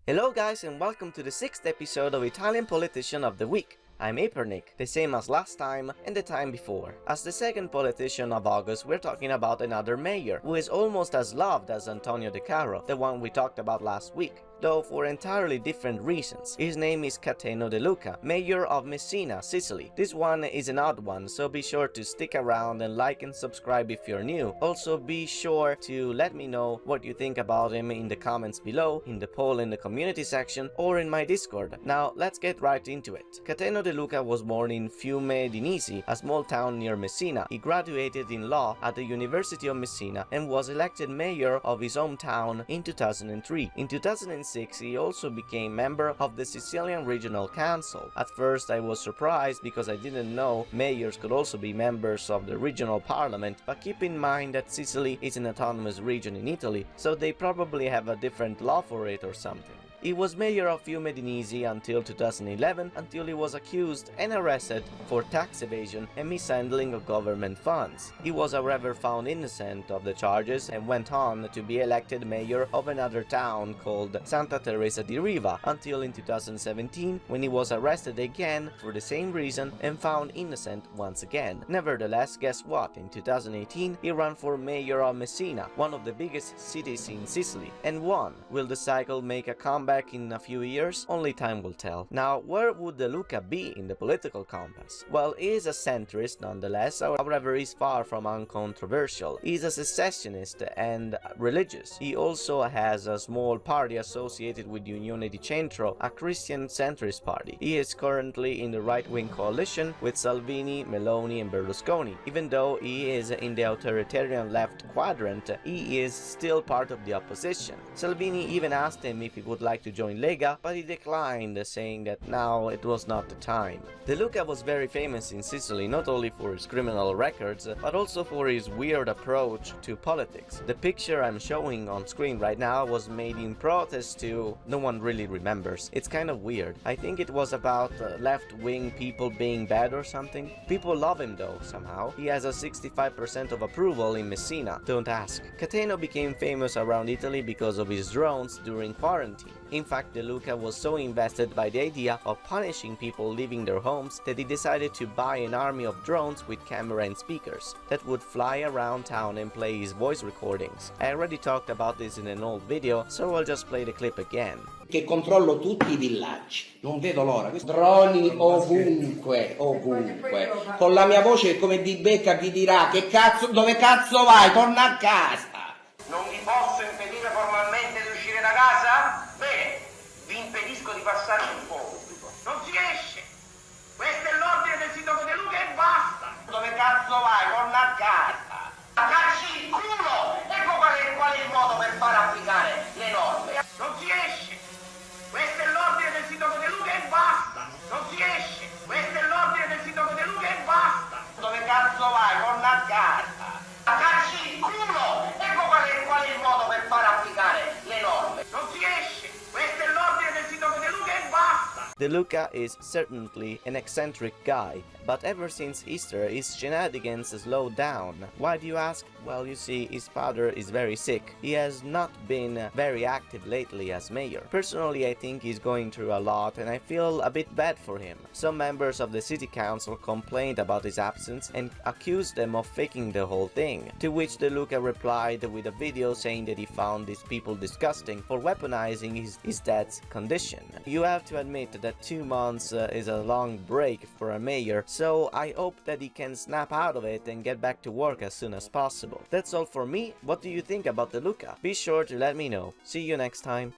Hello guys and welcome to the 6th episode of Italian Politician of the Week. I'm Epernick, the same as last time and the time before. As the second politician of August, we're talking about another mayor, who is almost as loved as Antonio Decaro, the one we talked about last week, though for entirely different reasons. His name is Cateno De Luca, mayor of Messina, Sicily. This one is an odd one, so be sure to stick around and like and subscribe if you're new. Also be sure to let me know what you think about him in the comments below, in the poll in the community section, or in my Discord. Now let's get right into it. Cateno De Luca was born in Fiume di Nisi, a small town near Messina. He graduated in law at the University of Messina and was elected mayor of his hometown in 2003. In 2006, he also became member of the Sicilian Regional Council. At first I was surprised because I didn't know mayors could also be members of the regional parliament, but keep in mind that Sicily is an autonomous region in Italy, so they probably have a different law for it or something. He was mayor of Fiume di Nisi until 2011, until he was accused and arrested for tax evasion and mishandling of government funds. He was however found innocent of the charges and went on to be elected mayor of another town called Santa Teresa di Riva until in 2017, when he was arrested again for the same reason and found innocent once again. Nevertheless, guess what? In 2018, he ran for mayor of Messina, one of the biggest cities in Sicily, and won. Will the cycle make a comeback in a few years? Only time will tell. Now, where would De Luca be in the political compass? Well, he is a centrist nonetheless, however he's far from uncontroversial. He's a secessionist and religious. He also has a small party associated with Unione di Centro, a Christian centrist party. He is currently in the right-wing coalition with Salvini, Meloni and Berlusconi. Even though he is in the authoritarian left quadrant, he is still part of the opposition. Salvini even asked him if he would like to join Lega, but he declined, saying that now it was not the time. De Luca was very famous in Sicily, not only for his criminal records, but also for his weird approach to politics. The picture I'm showing on screen right now was made in protest to... no one really remembers. It's kind of weird. I think it was about left-wing people being bad or something. People love him though, somehow. He has a 65% of approval in Messina, don't ask. Cateno became famous around Italy because of his drones during quarantine. In fact, De Luca was so invested by the idea of punishing people leaving their homes that he decided to buy an army of drones with camera and speakers that would fly around town and play his voice recordings. I already talked about this in an old video, so I'll just play the clip again. Che controllo tutti i villaggi, non vedo l'ora, droni ovunque, con la mia voce come di becca vi dirà che cazzo, dove cazzo vai, torna a casa. Non vi posso impedire formalmente di uscire da casa? Bene, vi impedisco di passare il pubblico. Non si esce, questo è l'ordine del sindaco De Luca e basta. Dove cazzo vai, torna a casa. Cacci il culo, ecco qual è il modo per far applicare le norme. Non si esce. Questo è l'ordine del sindaco De Luca e basta! Non si esce! Questo è l'ordine del sindaco De Luca e basta! Dove cazzo vai? Torna a casa! Cacci il culo! Ecco qual è il modo per far applicare le norme! Non si esce! Questo è l'ordine del sindaco De Luca e basta! De Luca is certainly an eccentric guy, but ever since Easter his shenanigans slowed down. Why do you ask? Well, you see, his father is very sick. He has not been very active lately as mayor. Personally, I think he's going through a lot and I feel a bit bad for him. Some members of the city council complained about his absence and accused them of faking the whole thing, to which De Luca replied with a video saying that he found these people disgusting for weaponizing his dad's condition. You have to admit that 2 months is a long break for a mayor, so I hope that he can snap out of it and get back to work as soon as possible. That's all for me. What do you think about De Luca? Be sure to let me know. See you next time.